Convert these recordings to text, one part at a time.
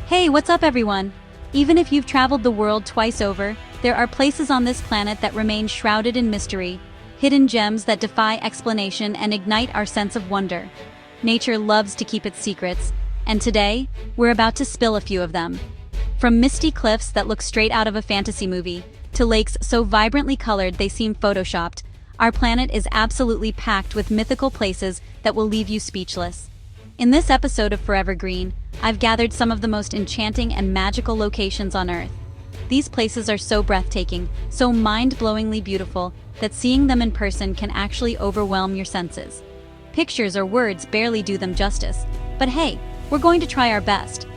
Hey, what's up everyone? Even if you've traveled the world twice over, there are places on this planet that remain shrouded in mystery, hidden gems that defy explanation and ignite our sense of wonder. Nature loves to keep its secrets, and today, we're about to spill a few of them. From misty cliffs that look straight out of a fantasy movie, to lakes so vibrantly colored they seem photoshopped, our planet is absolutely packed with mythical places that will leave you speechless. In this episode of Forever Green, I've gathered some of the most enchanting and magical locations on Earth. These places are so breathtaking, so mind-blowingly beautiful, that seeing them in person can actually overwhelm your senses. Pictures or words barely do them justice, but hey, we're going to try our best.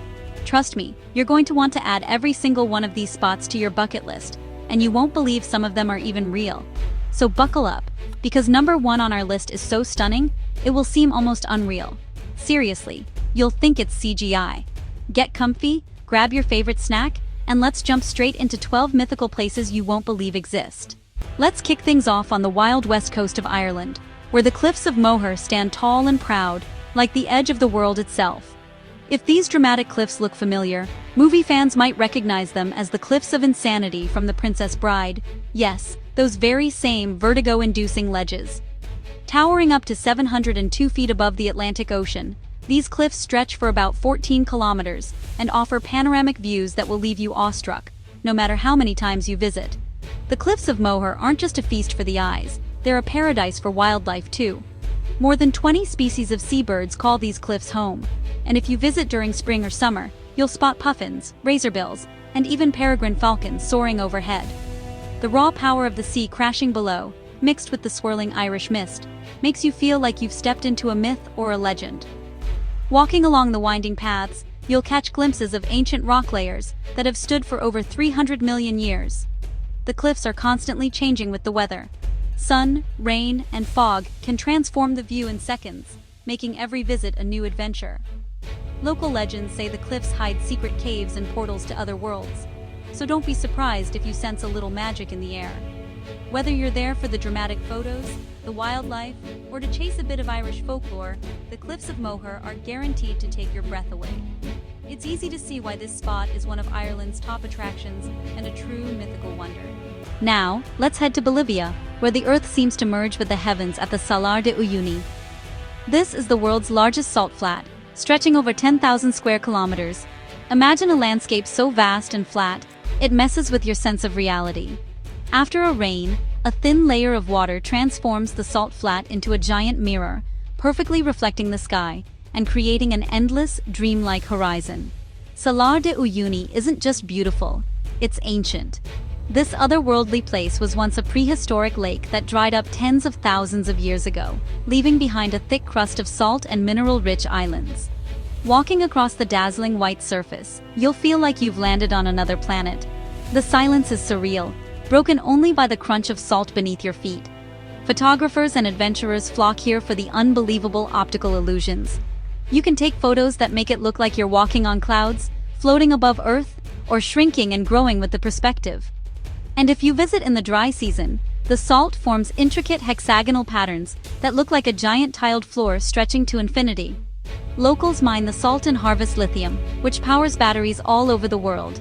Trust me, you're going to want to add every single one of these spots to your bucket list, and you won't believe some of them are even real. So buckle up, because number one on our list is so stunning, it will seem almost unreal. Seriously, you'll think it's CGI. Get comfy, grab your favorite snack, and let's jump straight into 12 mythical places you won't believe exist. Let's kick things off on the wild west coast of Ireland, where the cliffs of Moher stand tall and proud, like the edge of the world itself. If these dramatic cliffs look familiar, movie fans might recognize them as the Cliffs of Insanity from The Princess Bride. Yes, those very same vertigo-inducing ledges. Towering up to 702 feet above the Atlantic Ocean, these cliffs stretch for about 14 kilometers and offer panoramic views that will leave you awestruck, no matter how many times you visit. The Cliffs of Moher aren't just a feast for the eyes, they're a paradise for wildlife too. More than 20 species of seabirds call these cliffs home, and if you visit during spring or summer, you'll spot puffins, razorbills, and even peregrine falcons soaring overhead. The raw power of the sea crashing below, mixed with the swirling Irish mist, makes you feel like you've stepped into a myth or a legend. Walking along the winding paths, you'll catch glimpses of ancient rock layers that have stood for over 300 million years. The cliffs are constantly changing with the weather. Sun, rain, and fog can transform the view in seconds, making every visit a new adventure. Local legends say the cliffs hide secret caves and portals to other worlds, so don't be surprised if you sense a little magic in the air. Whether you're there for the dramatic photos, the wildlife, or to chase a bit of Irish folklore, the Cliffs of Moher are guaranteed to take your breath away. It's easy to see why this spot is one of Ireland's top attractions and a true mythical wonder. Now, let's head to Bolivia, where the earth seems to merge with the heavens at the Salar de Uyuni. This is the world's largest salt flat, stretching over 10,000 square kilometers. Imagine a landscape so vast and flat, it messes with your sense of reality. After a rain, a thin layer of water transforms the salt flat into a giant mirror, perfectly reflecting the sky and creating an endless, dreamlike horizon. Salar de Uyuni isn't just beautiful, it's ancient. This otherworldly place was once a prehistoric lake that dried up tens of thousands of years ago, leaving behind a thick crust of salt and mineral-rich islands. Walking across the dazzling white surface, you'll feel like you've landed on another planet. The silence is surreal, broken only by the crunch of salt beneath your feet. Photographers and adventurers flock here for the unbelievable optical illusions. You can take photos that make it look like you're walking on clouds, floating above Earth, or shrinking and growing with the perspective. And if you visit in the dry season, the salt forms intricate hexagonal patterns that look like a giant tiled floor stretching to infinity. Locals mine the salt and harvest lithium, which powers batteries all over the world.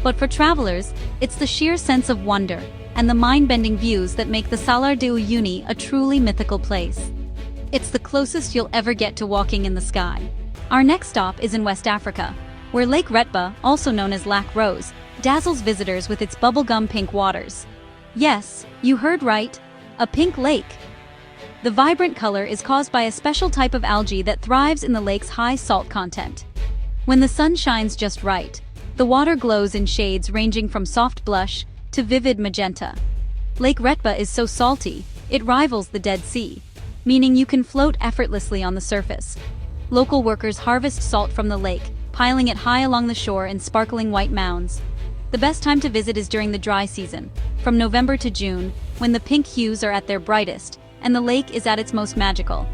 But for travelers, it's the sheer sense of wonder and the mind-bending views that make the Salar de Uyuni a truly mythical place. It's the closest you'll ever get to walking in the sky. Our next stop is in West Africa, where Lake Retba, also known as Lac Rose, dazzles visitors with its bubblegum pink waters. Yes, you heard right, a pink lake. The vibrant color is caused by a special type of algae that thrives in the lake's high salt content. When the sun shines just right, the water glows in shades ranging from soft blush to vivid magenta. Lake Retba is so salty, it rivals the Dead Sea, meaning you can float effortlessly on the surface. Local workers harvest salt from the lake, piling it high along the shore in sparkling white mounds. The best time to visit is during the dry season, from November to June, when the pink hues are at their brightest, and the lake is at its most magical.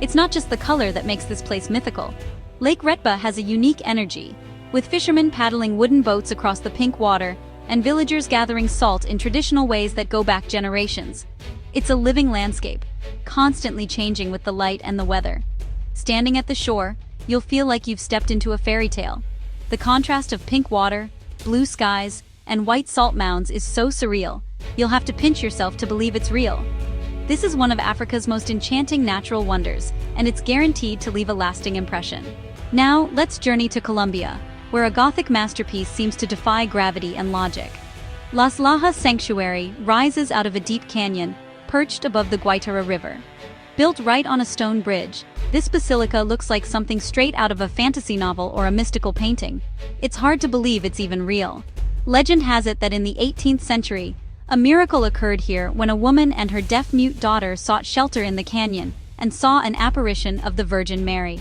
It's not just the color that makes this place mythical. Lake Retba has a unique energy, with fishermen paddling wooden boats across the pink water, and villagers gathering salt in traditional ways that go back generations. It's a living landscape, constantly changing with the light and the weather. Standing at the shore, you'll feel like you've stepped into a fairy tale. The contrast of pink water, blue skies, and white salt mounds is so surreal, you'll have to pinch yourself to believe it's real. This is one of Africa's most enchanting natural wonders, and it's guaranteed to leave a lasting impression. Now, let's journey to Colombia, where a Gothic masterpiece seems to defy gravity and logic. Las Lajas Sanctuary rises out of a deep canyon, perched above the Guaitara River. Built right on a stone bridge, this basilica looks like something straight out of a fantasy novel or a mystical painting. It's hard to believe it's even real. Legend has it that in the 18th century, a miracle occurred here when a woman and her deaf-mute daughter sought shelter in the canyon and saw an apparition of the Virgin Mary.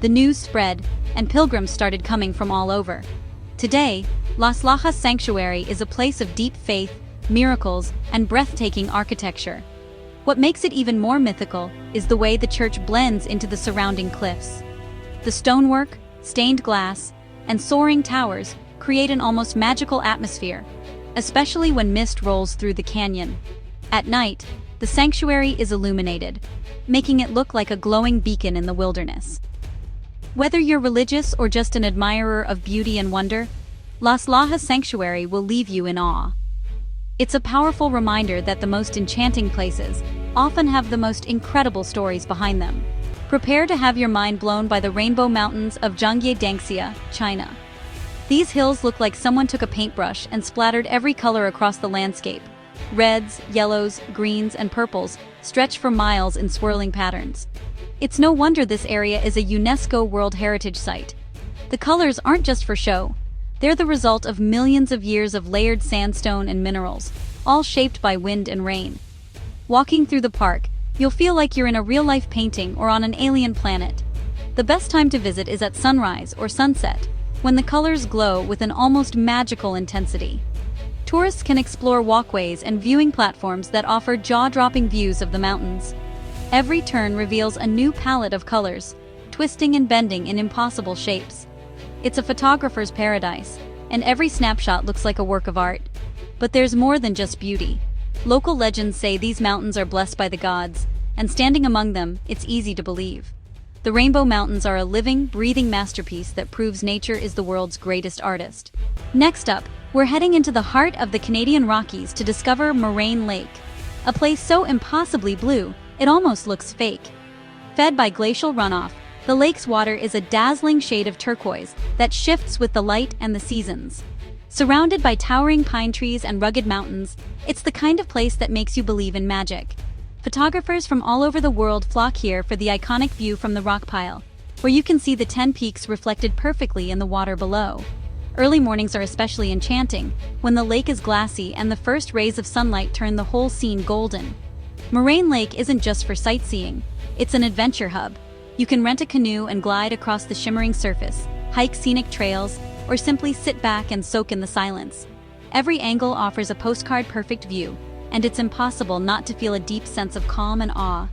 The news spread, and pilgrims started coming from all over. Today, Las Lajas Sanctuary is a place of deep faith, miracles, and breathtaking architecture. What makes it even more mythical is the way the church blends into the surrounding cliffs. The stonework, stained glass, and soaring towers create an almost magical atmosphere, especially when mist rolls through the canyon. At night, the sanctuary is illuminated, making it look like a glowing beacon in the wilderness. Whether you're religious or just an admirer of beauty and wonder, Las Lajas Sanctuary will leave you in awe. It's a powerful reminder that the most enchanting places often have the most incredible stories behind them. Prepare to have your mind blown by the Rainbow Mountains of Zhangye, China. These hills look like someone took a paintbrush and splattered every color across the landscape. Reds, yellows, greens, and purples stretch for miles in swirling patterns. It's no wonder this area is a UNESCO World Heritage Site. The colors aren't just for show. They're the result of millions of years of layered sandstone and minerals, all shaped by wind and rain. Walking through the park, you'll feel like you're in a real-life painting or on an alien planet. The best time to visit is at sunrise or sunset, when the colors glow with an almost magical intensity. Tourists can explore walkways and viewing platforms that offer jaw-dropping views of the mountains. Every turn reveals a new palette of colors, twisting and bending in impossible shapes. It's a photographer's paradise, and every snapshot looks like a work of art. But there's more than just beauty. Local legends say these mountains are blessed by the gods, and standing among them, it's easy to believe. The Rainbow Mountains are a living, breathing masterpiece that proves nature is the world's greatest artist. Next up, we're heading into the heart of the Canadian Rockies to discover Moraine Lake, a place so impossibly blue, it almost looks fake. Fed by glacial runoff, the lake's water is a dazzling shade of turquoise that shifts with the light and the seasons. Surrounded by towering pine trees and rugged mountains, it's the kind of place that makes you believe in magic. Photographers from all over the world flock here for the iconic view from the rock pile, where you can see the 10 peaks reflected perfectly in the water below. Early mornings are especially enchanting, when the lake is glassy and the first rays of sunlight turn the whole scene golden. Moraine Lake isn't just for sightseeing, it's an adventure hub. You can rent a canoe and glide across the shimmering surface, hike scenic trails, or simply sit back and soak in the silence. Every angle offers a postcard-perfect view, and it's impossible not to feel a deep sense of calm and awe.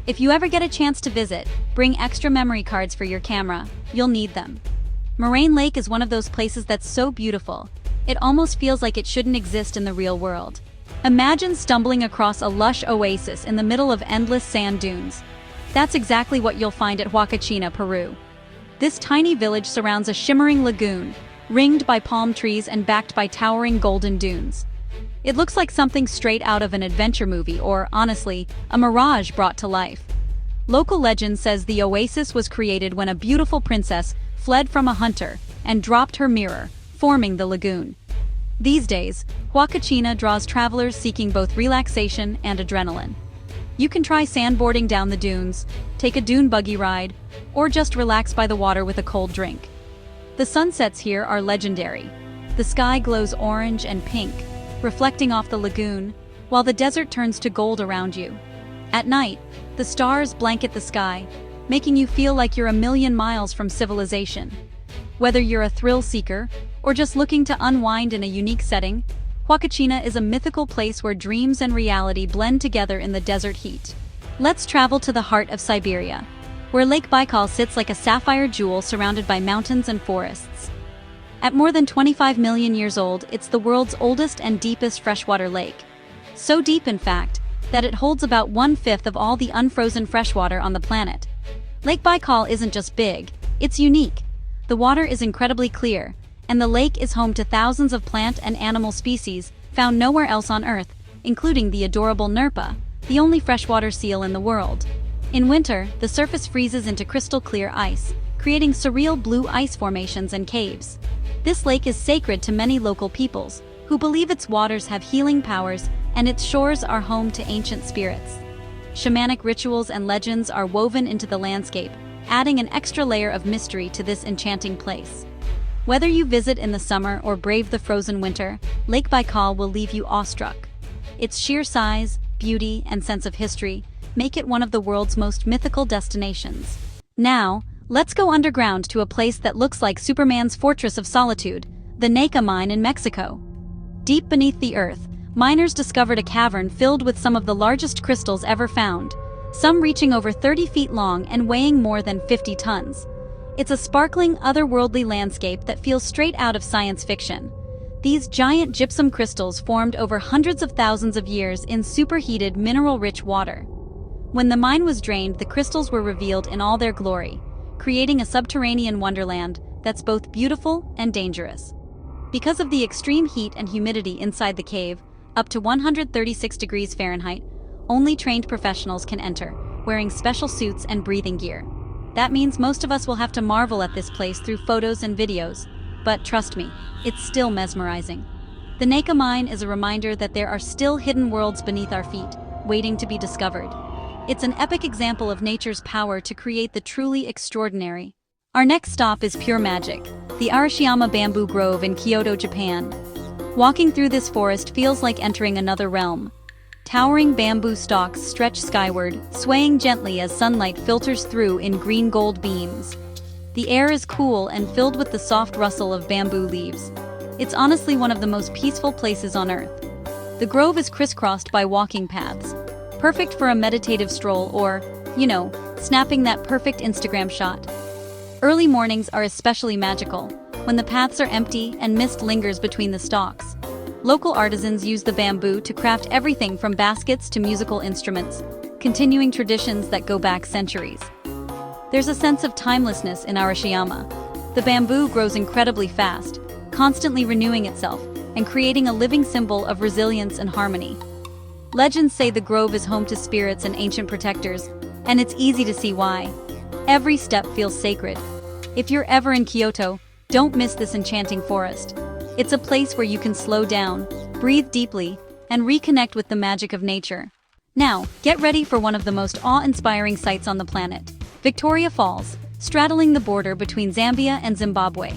If you ever get a chance to visit, bring extra memory cards for your camera. You'll need them. Moraine Lake is one of those places that's so beautiful, it almost feels like it shouldn't exist in the real world. Imagine stumbling across a lush oasis in the middle of endless sand dunes. That's exactly what you'll find at Huacachina, Peru. This tiny village surrounds a shimmering lagoon, ringed by palm trees and backed by towering golden dunes. It looks like something straight out of an adventure movie or, honestly, a mirage brought to life. Local legend says the oasis was created when a beautiful princess fled from a hunter and dropped her mirror, forming the lagoon. These days, Huacachina draws travelers seeking both relaxation and adrenaline. You can try sandboarding down the dunes, take a dune buggy ride, or just relax by the water with a cold drink. The sunsets here are legendary. The sky glows orange and pink, reflecting off the lagoon, while the desert turns to gold around you. At night, the stars blanket the sky, making you feel like you're a million miles from civilization. Whether you're a thrill seeker, or just looking to unwind in a unique setting, Huacachina is a mythical place where dreams and reality blend together in the desert heat. Let's travel to the heart of Siberia, where Lake Baikal sits like a sapphire jewel surrounded by mountains and forests. At more than 25 million years old, it's the world's oldest and deepest freshwater lake. So deep, in fact, that it holds about 1/5 of all the unfrozen freshwater on the planet. Lake Baikal isn't just big, it's unique. The water is incredibly clear, and the lake is home to thousands of plant and animal species found nowhere else on Earth, including the adorable Nerpa, the only freshwater seal in the world. In winter, the surface freezes into crystal clear ice, creating surreal blue ice formations and caves. This lake is sacred to many local peoples, who believe its waters have healing powers and its shores are home to ancient spirits. Shamanic rituals and legends are woven into the landscape, adding an extra layer of mystery to this enchanting place. Whether you visit in the summer or brave the frozen winter, Lake Baikal will leave you awestruck. Its sheer size, beauty, and sense of history make it one of the world's most mythical destinations. Now, let's go underground to a place that looks like Superman's Fortress of Solitude, the Naka Mine in Mexico. Deep beneath the earth, miners discovered a cavern filled with some of the largest crystals ever found, some reaching over 30 feet long and weighing more than 50 tons. It's a sparkling, otherworldly landscape that feels straight out of science fiction. These giant gypsum crystals formed over hundreds of thousands of years in superheated, mineral-rich water. When the mine was drained, the crystals were revealed in all their glory, creating a subterranean wonderland that's both beautiful and dangerous. Because of the extreme heat and humidity inside the cave, up to 136 degrees Fahrenheit, only trained professionals can enter, wearing special suits and breathing gear. That means most of us will have to marvel at this place through photos and videos, but trust me, it's still mesmerizing. The Naka Mine is a reminder that there are still hidden worlds beneath our feet, waiting to be discovered. It's an epic example of nature's power to create the truly extraordinary. Our next stop is pure magic, the Arashiyama Bamboo Grove in Kyoto, Japan. Walking through this forest feels like entering another realm. Towering bamboo stalks stretch skyward, swaying gently as sunlight filters through in green-gold beams. The air is cool and filled with the soft rustle of bamboo leaves. It's honestly one of the most peaceful places on Earth. The grove is crisscrossed by walking paths, perfect for a meditative stroll or, snapping that perfect Instagram shot. Early mornings are especially magical, when the paths are empty and mist lingers between the stalks. Local artisans use the bamboo to craft everything from baskets to musical instruments, continuing traditions that go back centuries. There's a sense of timelessness in Arashiyama. The bamboo grows incredibly fast, constantly renewing itself and creating a living symbol of resilience and harmony. Legends say the grove is home to spirits and ancient protectors, and it's easy to see why. Every step feels sacred. If you're ever in Kyoto, don't miss this enchanting forest. It's a place where you can slow down, breathe deeply, and reconnect with the magic of nature. Now, get ready for one of the most awe-inspiring sights on the planet, Victoria Falls, straddling the border between Zambia and Zimbabwe.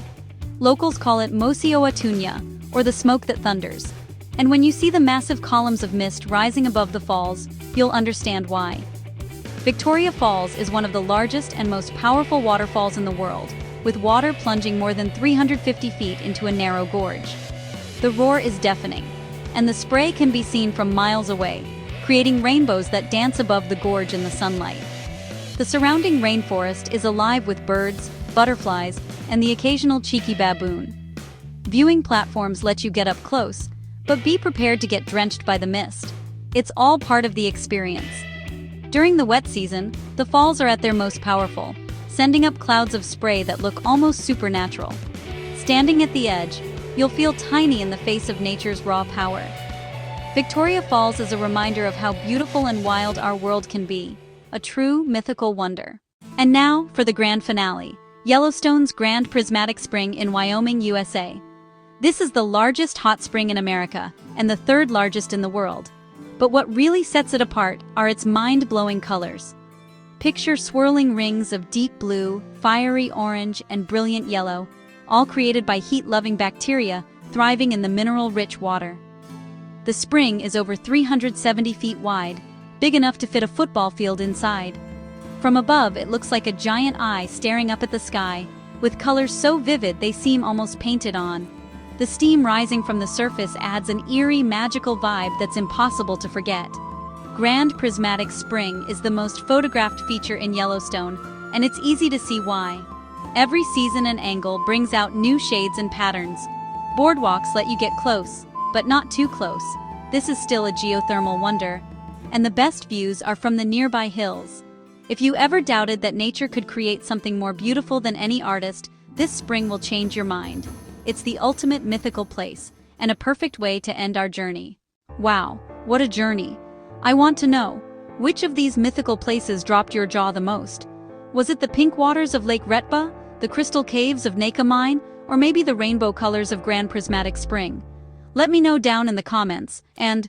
Locals call it Mosi o Atunya, or the smoke that thunders. And when you see the massive columns of mist rising above the falls, you'll understand why. Victoria Falls is one of the largest and most powerful waterfalls in the world, with water plunging more than 350 feet into a narrow gorge. The roar is deafening, and the spray can be seen from miles away, creating rainbows that dance above the gorge in the sunlight. The surrounding rainforest is alive with birds, butterflies, and the occasional cheeky baboon. Viewing platforms let you get up close, but be prepared to get drenched by the mist. It's all part of the experience. During the wet season, the falls are at their most powerful, sending up clouds of spray that look almost supernatural. Standing at the edge, you'll feel tiny in the face of nature's raw power. Victoria Falls is a reminder of how beautiful and wild our world can be, a true mythical wonder. And now, for the grand finale, Yellowstone's Grand Prismatic Spring in Wyoming, USA. This is the largest hot spring in America, and the third largest in the world. But what really sets it apart are its mind-blowing colors. Picture swirling rings of deep blue, fiery orange, and brilliant yellow, all created by heat-loving bacteria thriving in the mineral-rich water. The spring is over 370 feet wide, big enough to fit a football field inside. From above, it looks like a giant eye staring up at the sky, with colors so vivid they seem almost painted on. The steam rising from the surface adds an eerie, magical vibe that's impossible to forget. Grand Prismatic Spring is the most photographed feature in Yellowstone, and it's easy to see why. Every season and angle brings out new shades and patterns. Boardwalks let you get close, but not too close. This is still a geothermal wonder. And the best views are from the nearby hills. If you ever doubted that nature could create something more beautiful than any artist, This spring will change your mind. It's the ultimate mythical place, and a perfect way to end our journey. Wow, what a journey! I want to know, which of these mythical places dropped your jaw the most? Was it the pink waters of Lake Retba, the crystal caves of Naka Mine, or maybe the rainbow colors of Grand Prismatic Spring? Let me know down in the comments, and